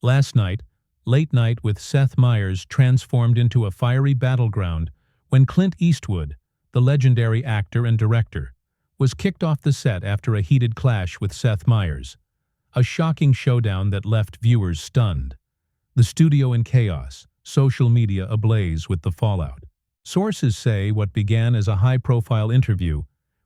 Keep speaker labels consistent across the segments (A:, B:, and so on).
A: Last night, Late Night with Seth Meyers transformed into a fiery battleground when Clint Eastwood, the legendary actor and director, was kicked off the set after a heated clash with Seth Meyers, a shocking showdown that left viewers stunned. The studio in chaos, social media ablaze with the fallout. Sources say what began as a high-profile interview,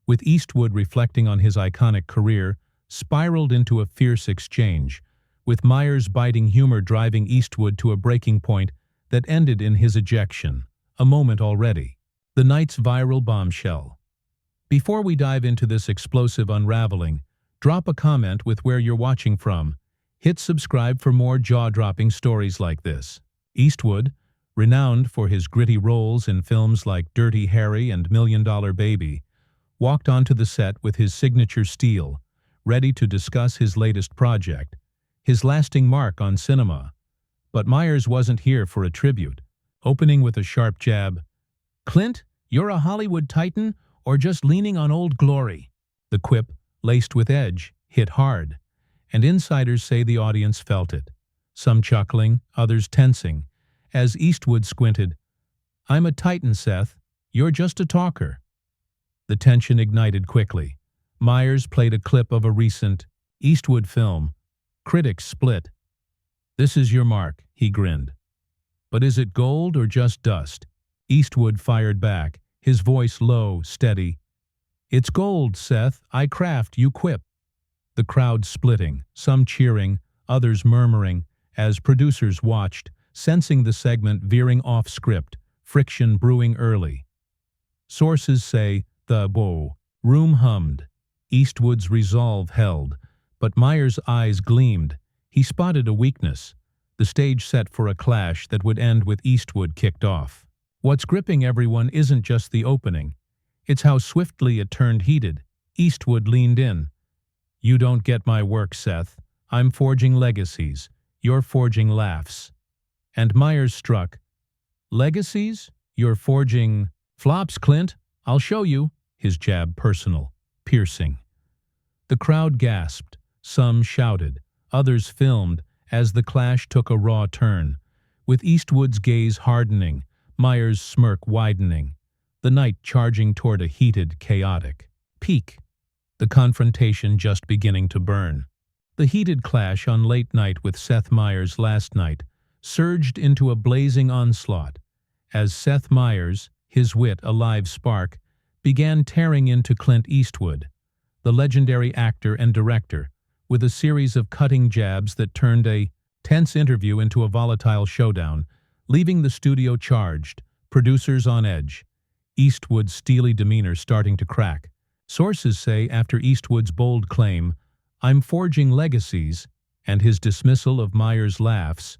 A: with Eastwood reflecting on his iconic career, spiraled into a fierce exchange, with Meyers' biting humor driving Eastwood to a breaking point that ended in his ejection, a moment already. The night's viral bombshell. Before we dive into this explosive unraveling, drop a comment with where you're watching from. Hit subscribe for more jaw-dropping stories like this. Eastwood, renowned for his gritty roles in films like Dirty Harry and $1 Million Baby, walked onto the set with his signature steel, ready to discuss his latest project, his lasting mark on cinema. But Meyers wasn't here for a tribute, opening with a sharp jab. "Clint, you're a Hollywood titan or just leaning on old glory?" The quip, laced with edge, hit hard, and insiders say the audience felt it, some chuckling, others tensing, as Eastwood squinted. "I'm a titan, Seth. You're just a talker." The tension ignited quickly. Meyers played a clip of a recent Eastwood film. Critics split. "This is your mark," he grinned. "But is it gold or just dust?" Eastwood fired back, his voice low, steady. "It's gold, Seth. I craft, you quip." The crowd splitting, some cheering, others murmuring, as producers watched, sensing the segment veering off script, friction brewing early. Sources say the room hummed. Eastwood's resolve held, but Meyers' eyes gleamed. He spotted a weakness, the stage set for a clash that would end with Eastwood kicked off. What's gripping everyone isn't just the opening. It's how swiftly it turned heated. Eastwood leaned in. "You don't get my work, Seth. I'm forging legacies. You're forging laughs." And Meyers struck. "Legacies? You're forging flops, Clint? I'll show you." His jab personal, piercing. The crowd gasped. Some shouted. Others filmed as the clash took a raw turn, with Eastwood's gaze hardening, Meyers' smirk widening, the night charging toward a heated, chaotic peak. The confrontation just beginning to burn. The heated clash on Late Night with Seth Meyers last night surged into a blazing onslaught, as Seth Meyers, his wit a live spark, began tearing into Clint Eastwood, the legendary actor and director, with a series of cutting jabs that turned a tense interview into a volatile showdown, leaving the studio charged, producers on edge, Eastwood's steely demeanor starting to crack. Sources say after Eastwood's bold claim, "I'm forging legacies," and his dismissal of Meyers' laughs,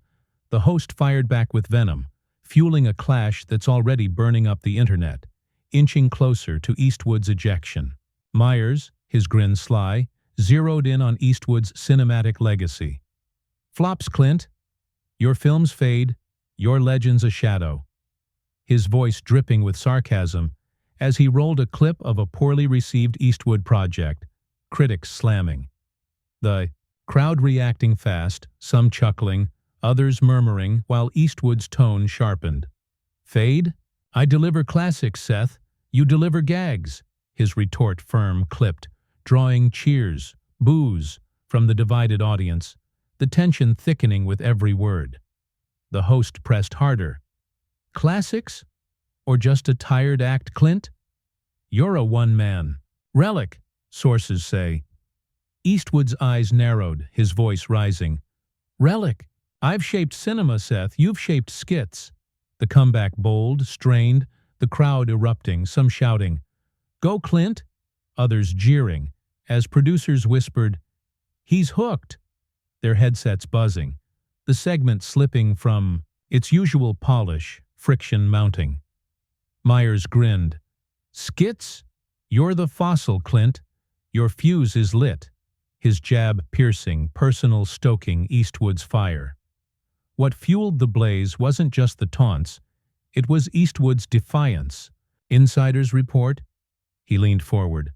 A: the host fired back with venom, fueling a clash that's already burning up the internet, inching closer to Eastwood's ejection. Meyers, his grin sly, zeroed in on Eastwood's cinematic legacy. "Flops, Clint. Your films fade, your legend's a shadow." His voice dripping with sarcasm as he rolled a clip of a poorly received Eastwood project, critics slamming. The crowd reacting fast, some chuckling, others murmuring, while Eastwood's tone sharpened. "Fade? I deliver classics, Seth. You deliver gags." His retort firm, clipped, drawing cheers, boos, from the divided audience, the tension thickening with every word. The host pressed harder. "Classics? Or just a tired act, Clint? You're a one-man relic," sources say. Eastwood's eyes narrowed, his voice rising. "Relic? I've shaped cinema, Seth. You've shaped skits." The comeback bold, strained, the crowd erupting, some shouting, "Go, Clint!" Others jeering, as producers whispered, "He's hooked!" Their headsets buzzing, the segment slipping from its usual polish, friction mounting. Meyers grinned. "Skits? You're the fossil, Clint. Your fuse is lit." His jab piercing, personal stoking Eastwood's fire. What fueled the blaze wasn't just the taunts, it was Eastwood's defiance. Insiders report. He leaned forward.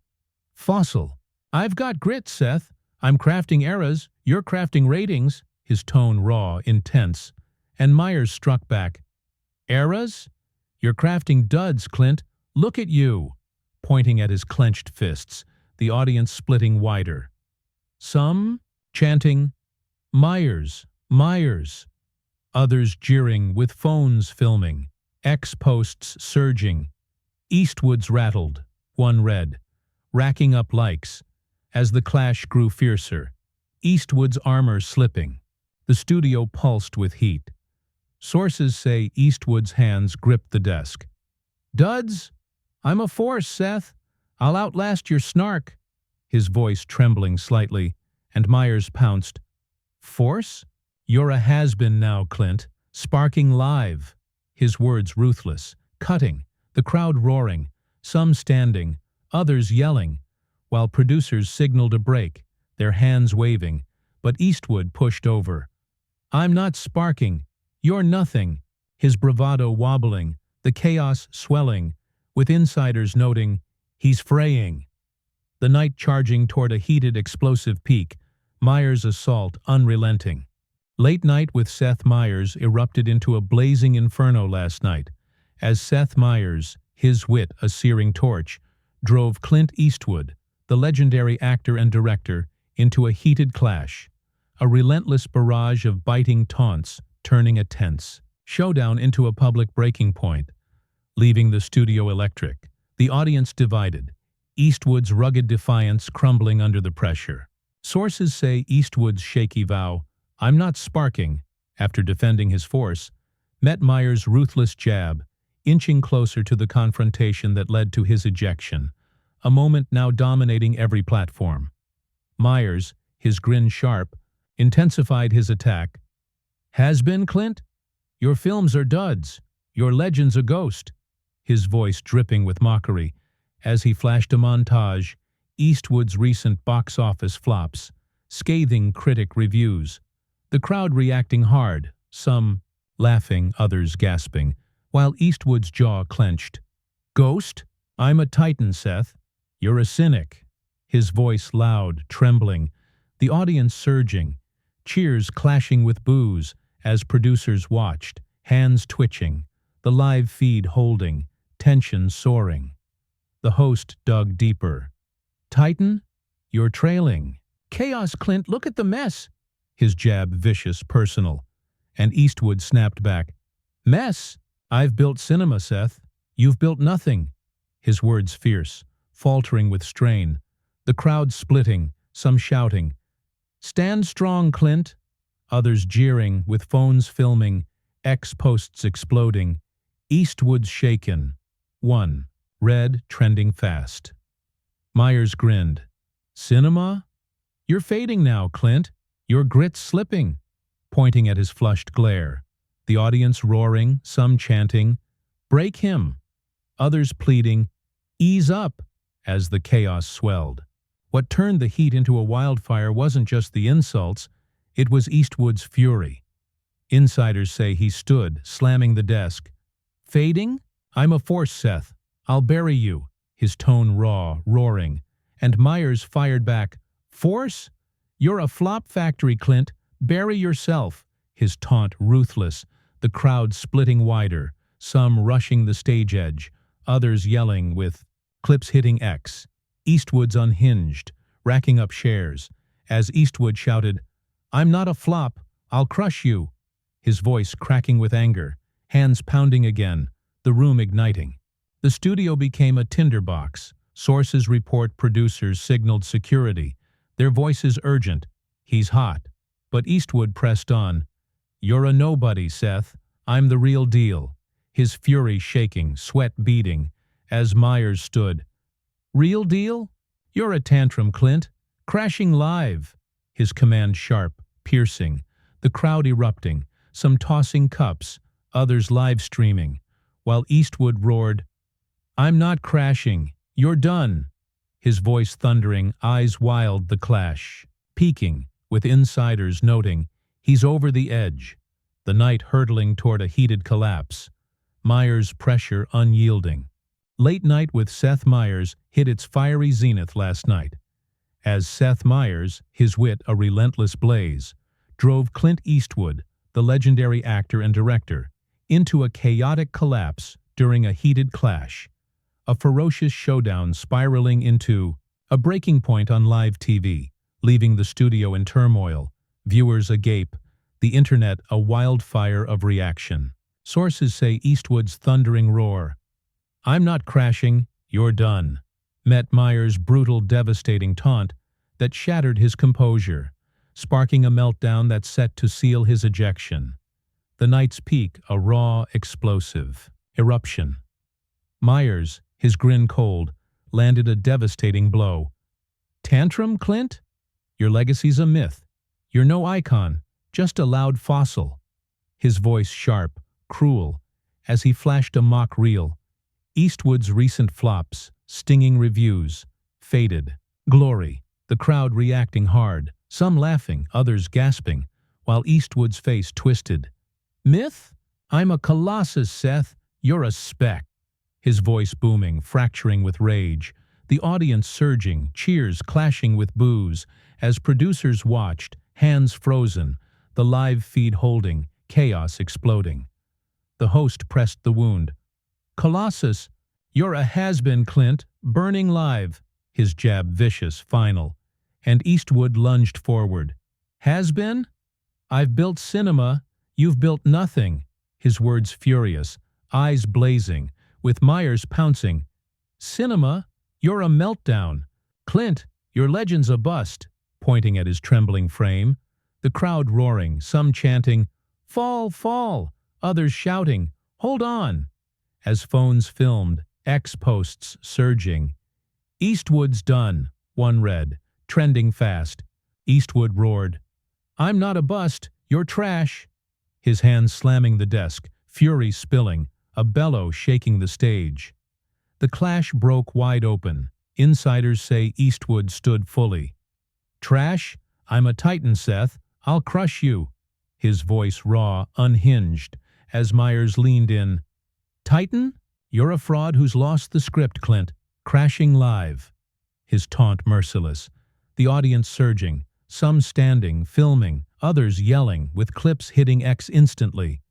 A: "Fossil. I've got grit, Seth. I'm crafting eras, you're crafting ratings." his tone raw, intense, and Meyers struck back. Eras? You're crafting duds, Clint. Look at you! Pointing at his clenched fists, the audience splitting wider. Some chanting, Meyers, Meyers. Others jeering with phones filming, X posts surging. Eastwood's rattled, one read, racking up likes. As the clash grew fiercer, Eastwood's armor slipping. The studio pulsed with heat. Sources say Eastwood's hands gripped the desk. Duds? I'm a force, Seth. I'll outlast your snark. His voice trembling slightly, and Meyers pounced. Force? You're a has-been now, Clint. Sparking live. His words ruthless, cutting, the crowd roaring, some standing, others yelling, while producers signaled a break, their hands waving, but Eastwood pushed over. I'm not sparking. You're nothing. His bravado wobbling, the chaos swelling, with insiders noting, he's fraying. The night charging toward a heated explosive peak, Meyers' assault unrelenting. Late Night with Seth Meyers erupted into a blazing inferno last night, as Seth Meyers, his wit a searing torch, drove Clint Eastwood, the legendary actor and director, into a heated clash, a relentless barrage of biting taunts turning a tense showdown into a public breaking point, leaving the studio electric, the audience divided, Eastwood's rugged defiance crumbling under the pressure. Sources say Eastwood's shaky vow, I'm not sparking, after defending his force, met Meyers' ruthless jab, inching closer to the confrontation that led to his ejection, a moment now dominating every platform. Meyers, his grin sharp, intensified his attack. Has been, Clint? Your films are duds. Your legend's a ghost. His voice dripping with mockery, as he flashed a montage, Eastwood's recent box office flops, scathing critic reviews, the crowd reacting hard, some laughing, others gasping, while Eastwood's jaw clenched. Ghost? I'm a titan, Seth. You're a cynic. His voice loud, trembling, the audience surging, cheers clashing with boos as producers watched, hands twitching, the live feed holding, tension soaring. The host dug deeper. Titan? You're trailing. Chaos, Clint, look at the mess. His jab vicious, personal. And Eastwood snapped back. Mess? I've built cinema, Seth. You've built nothing. His words fierce, faltering with strain. The crowd splitting, some shouting. Stand strong, Clint. Others jeering, with phones filming, X posts exploding. Eastwood's shaken. One. Red, trending fast. Meyers grinned. Cinema? You're fading now, Clint. Your grit's slipping. Pointing at his flushed glare. The audience roaring, some chanting, break him. Others pleading, ease up, as the chaos swelled. What turned the heat into a wildfire wasn't just the insults, it was Eastwood's fury. Insiders say he stood, slamming the desk. Fading? I'm a force, Seth. I'll bury you. His tone raw, roaring. And Meyers fired back. Force? You're a flop factory, Clint. Bury yourself. His taunt ruthless, the crowd splitting wider, some rushing the stage edge, others yelling with clips hitting X. Eastwood's unhinged, racking up shares, as Eastwood shouted, I'm not a flop. I'll crush you. His voice cracking with anger, hands pounding again, the room igniting. The studio became a tinderbox. Sources report producers signaled security, their voices urgent. He's hot. But Eastwood pressed on. You're a nobody, Seth. I'm the real deal. His fury shaking, sweat beading, as Meyers stood. Real deal? You're a tantrum, Clint. Crashing live. His command sharp, piercing, the crowd erupting, some tossing cups, others live streaming, while Eastwood roared, I'm not crashing. You're done. His voice thundering, eyes wild the clash, peaking, with insiders noting, he's over the edge. The night hurtling toward a heated collapse. Meyers' pressure unyielding. Late Night with Seth Meyers hit its fiery zenith last night. As Seth Meyers, his wit a relentless blaze, drove Clint Eastwood, the legendary actor and director, into a chaotic collapse during a heated clash, a ferocious showdown spiraling into a breaking point on live TV, leaving the studio in turmoil, viewers agape, the internet a wildfire of reaction. Sources say Eastwood's thundering roar, "I'm not crashing, you're done," met Meyers' brutal, devastating taunt that shattered his composure, sparking a meltdown that's set to seal his ejection. The night's peak, a raw, explosive eruption. Meyers, his grin cold, landed a devastating blow. "Tantrum, Clint? Your legacy's a myth. You're no icon, just a loud fossil." His voice sharp, cruel, as he flashed a mock reel. Eastwood's recent flops, stinging reviews, faded. Glory, the crowd reacting hard, some laughing, others gasping, while Eastwood's face twisted. "Myth? I'm a colossus, Seth. You're a speck." His voice booming, fracturing with rage, the audience surging, cheers clashing with boos, as producers watched, hands frozen, the live feed holding, chaos exploding. The host pressed the wound. "Colossus, you're a has-been, Clint, burning live." His jab vicious, final. And Eastwood lunged forward. "Has-been? I've built cinema, you've built nothing." His words furious, eyes blazing, with Meyers pouncing. "Cinema? You're a meltdown. Clint, your legend's a bust," pointing at his trembling frame. The crowd roaring, some chanting, "Fall, fall," others shouting, "Hold on." As phones filmed, X posts surging. "Eastwood's done," one read, trending fast. Eastwood roared, "I'm not a bust, you're trash." His hands slamming the desk, fury spilling, a bellow shaking the stage. The clash broke wide open. Insiders say Eastwood stood fully. "Trash? I'm a titan, Seth. I'll crush you." His voice raw, unhinged, as Meyers leaned in. "Titan? You're a fraud who's lost the script, Clint. Crashing live." His taunt merciless. The audience surging, some standing, filming, others yelling, with clips hitting X instantly.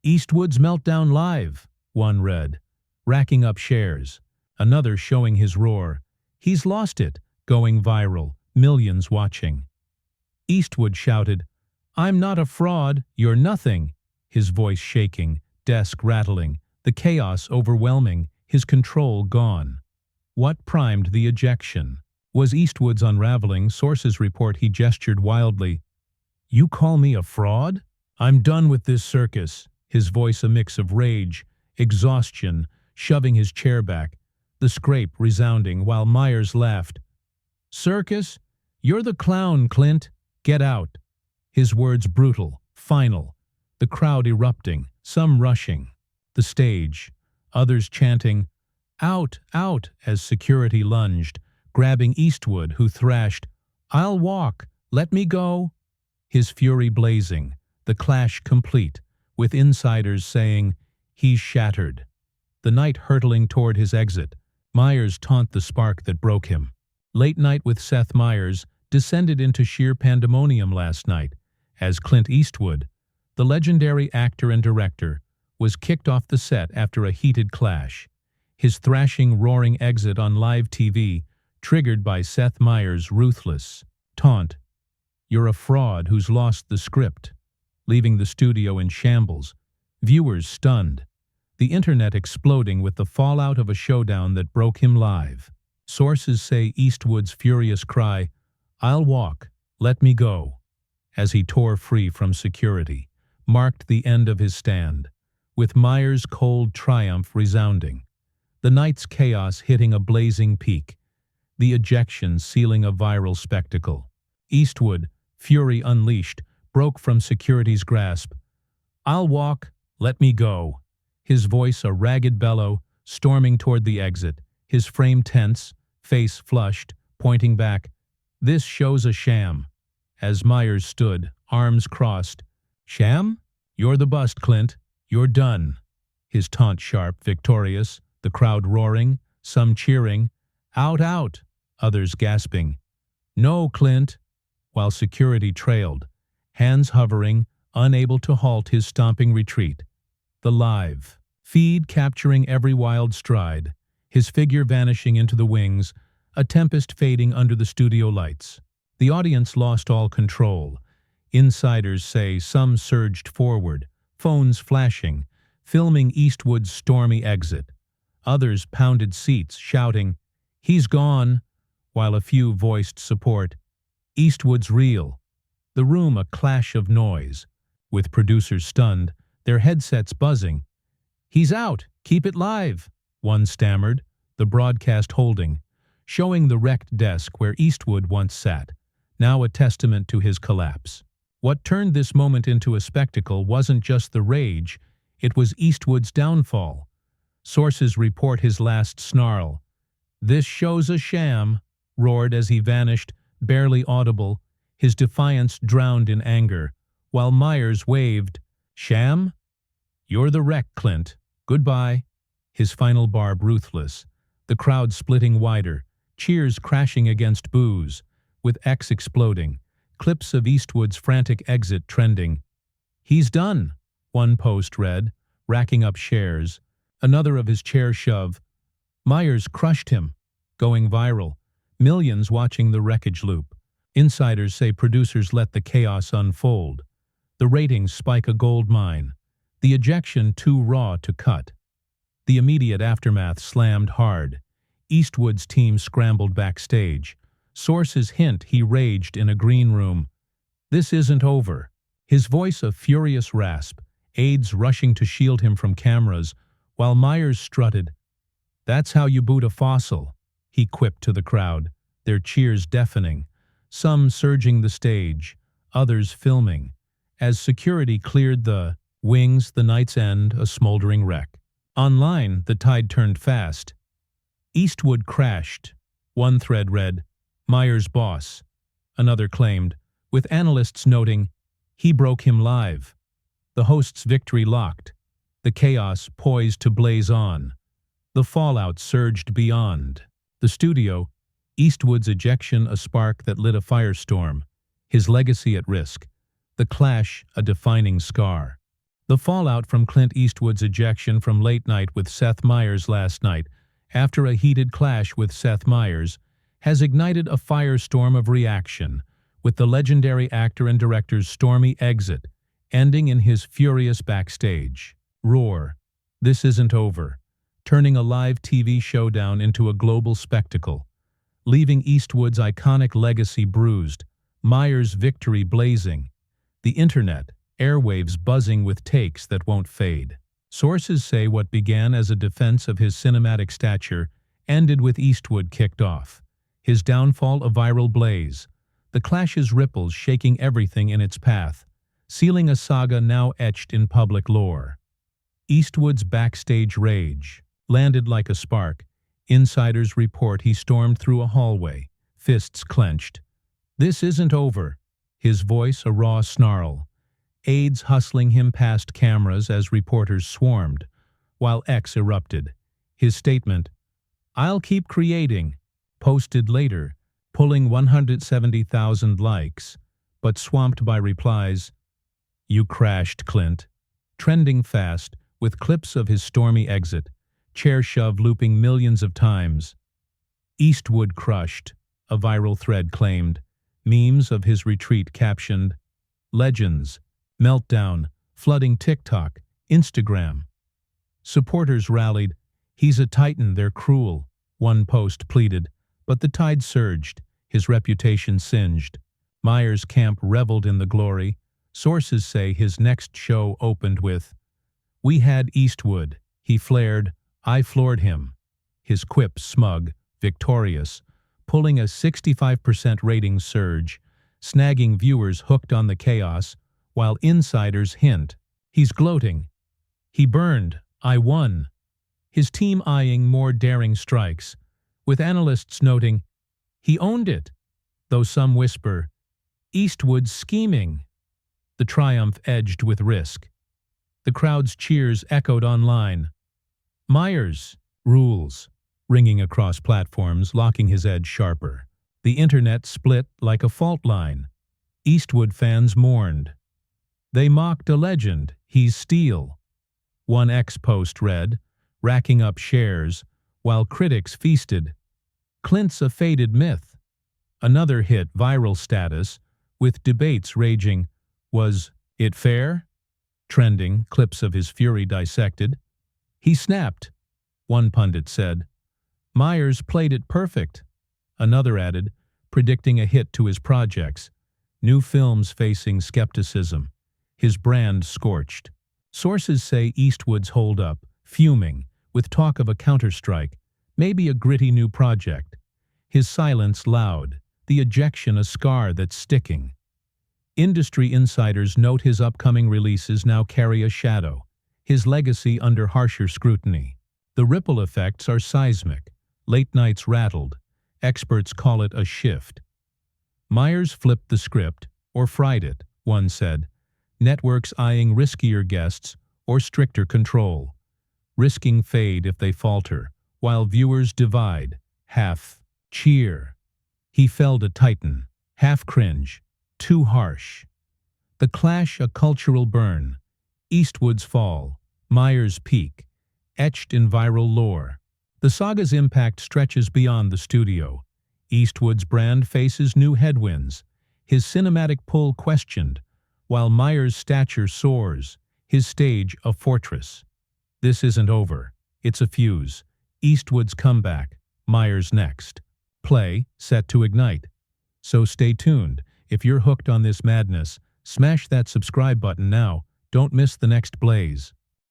A: "Eastwood's meltdown live," one read, racking up shares. Another showing his roar. "He's lost it," going viral, millions watching. Eastwood shouted, "I'm not a fraud, you're nothing." His voice shaking, desk rattling, the chaos overwhelming, his control gone. What primed the ejection? Was Eastwood's unraveling? Sources report he gestured wildly. "You call me a fraud? I'm done with this circus." His voice a mix of rage, exhaustion, shoving his chair back, the scrape resounding while Meyers laughed. "Circus? You're the clown, Clint. Get out." His words brutal, final, the crowd erupting, some rushing. The stage, others chanting, "Out, out," as security lunged, grabbing Eastwood, who thrashed, "I'll walk, let me go." His fury blazing, the clash complete, with insiders saying, "He's shattered." The night hurtling toward his exit, Meyers' taunt the spark that broke him. Late Night with Seth Meyers descended into sheer pandemonium last night, as Clint Eastwood, the legendary actor and director, was kicked off the set after a heated clash. His thrashing, roaring exit on live TV triggered by Seth Meyers' ruthless taunt. "You're a fraud who's lost the script," leaving the studio in shambles, viewers stunned, the internet exploding with the fallout of a showdown that broke him live. Sources say Eastwood's furious cry, "I'll walk, let me go," as he tore free from security, marked the end of his stand, with Meyers' cold triumph resounding. The night's chaos hitting a blazing peak, the ejection sealing a viral spectacle. Eastwood, fury unleashed, broke from security's grasp. "I'll walk, let me go." His voice a ragged bellow, storming toward the exit, his frame tense, face flushed, pointing back. "This show's a sham." As Meyers stood, arms crossed. "Sham? You're the bust, Clint. You're done." His taunt sharp, victorious, the crowd roaring, some cheering. "Out, out," others gasping. "No, Clint," while security trailed, hands hovering, unable to halt his stomping retreat. The live feed capturing every wild stride, his figure vanishing into the wings, a tempest fading under the studio lights. The audience lost all control. Insiders say some surged forward, phones flashing, filming Eastwood's stormy exit. Others pounded seats, shouting, "He's gone," while a few voiced support. "Eastwood's real." The room a clash of noise, with producers stunned, their headsets buzzing. "He's out! Keep it live!" one stammered, the broadcast holding, showing the wrecked desk where Eastwood once sat, now a testament to his collapse. What turned this moment into a spectacle wasn't just the rage, it was Eastwood's downfall. Sources report his last snarl. "This show's a sham," roared as he vanished, barely audible, his defiance drowned in anger, while Meyers waved, "Sham? You're the wreck, Clint. Goodbye." His final barb ruthless, the crowd splitting wider, cheers crashing against boos, with X exploding, clips of Eastwood's frantic exit trending. "He's done," one post read, racking up shares, another of his chair shove. "Meyers crushed him," going viral, millions watching the wreckage loop. Insiders say producers let the chaos unfold. The ratings spike a gold mine, the ejection too raw to cut. The immediate aftermath slammed hard. Eastwood's team scrambled backstage. Sources hint he raged in a green room. "This isn't over." His voice a furious rasp, aides rushing to shield him from cameras, while Meyers strutted. "That's how you boot a fossil," he quipped to the crowd, their cheers deafening, some surging the stage, others filming. As security cleared the wings, the night's end, a smoldering wreck. Online, the tide turned fast. "Eastwood crashed," one thread read, "Meyers' boss." Another claimed, with analysts noting, "He broke him live." The host's victory locked, the chaos poised to blaze on. The fallout surged beyond the studio, Eastwood's ejection a spark that lit a firestorm, his legacy at risk, the clash a defining scar. The fallout from Clint Eastwood's ejection from Late Night with Seth Meyers last night, after a heated clash with Seth Meyers, has ignited a firestorm of reaction, with the legendary actor and director's stormy exit, ending in his furious backstage roar. "This isn't over," turning a live TV showdown into a global spectacle. Leaving Eastwood's iconic legacy bruised, Meyers' victory blazing. The internet, airwaves buzzing with takes that won't fade. Sources say what began as a defense of his cinematic stature ended with Eastwood kicked off. His downfall a viral blaze, the clash's ripples shaking everything in its path, sealing a saga now etched in public lore. Eastwood's backstage rage landed like a spark. Insiders report he stormed through a hallway, fists clenched. "This isn't over," his voice a raw snarl. Aides hustling him past cameras as reporters swarmed, while X erupted. His statement, "I'll keep creating," posted later, pulling 170,000 likes, but swamped by replies. "You crashed, Clint," trending fast, with clips of his stormy exit, chair shove looping millions of times. "Eastwood crushed," a viral thread claimed, memes of his retreat captioned, "Legends, meltdown," flooding TikTok, Instagram. Supporters rallied, "He's a titan, they're cruel," one post pleaded, but the tide surged, his reputation singed. Meyers' camp reveled in the glory. Sources say his next show opened with, "We had Eastwood," he flared, "I floored him." His quip smug, victorious, pulling a 65% rating surge, snagging viewers hooked on the chaos, while insiders hint, "He's gloating. He burned. I won." His team eyeing more daring strikes, with analysts noting, "He owned it," though some whisper, "Eastwood's scheming." The triumph edged with risk. The crowd's cheers echoed online. "Meyers rules," ringing across platforms, locking his edge sharper. The internet split like a fault line. Eastwood fans mourned. They mocked a legend, he's steel. One ex-post read, racking up shares, while critics feasted. Clint's a faded myth. Another hit viral status, with debates raging. Was it fair? Trending, clips of his fury dissected. He snapped, one pundit said. Meyers played it perfect. Another added, predicting a hit to his projects. New films facing skepticism. His brand scorched. Sources say Eastwood's holed up, fuming, with talk of a counterstrike, maybe a gritty new project. His silence loud, the ejection a scar that's sticking. Industry insiders note his upcoming releases now carry a shadow, his legacy under harsher scrutiny. The ripple effects are seismic, late nights rattled, experts call it a shift. Meyers flipped the script, or fried it, one said, networks eyeing riskier guests or stricter control, risking fade if they falter, while viewers divide, half cheer. He felled a titan, half cringe, too harsh. The clash a cultural burn, Eastwood's fall, Meyers' peak, etched in viral lore. The saga's impact stretches beyond the studio. Eastwood's brand faces new headwinds, his cinematic pull questioned, while Meyers' stature soars, his stage a fortress. This isn't over, it's a fuse. Eastwood's comeback, Meyers next. Play, set to ignite. So stay tuned. If you're hooked on this madness, smash that subscribe button now. Don't miss the next blaze.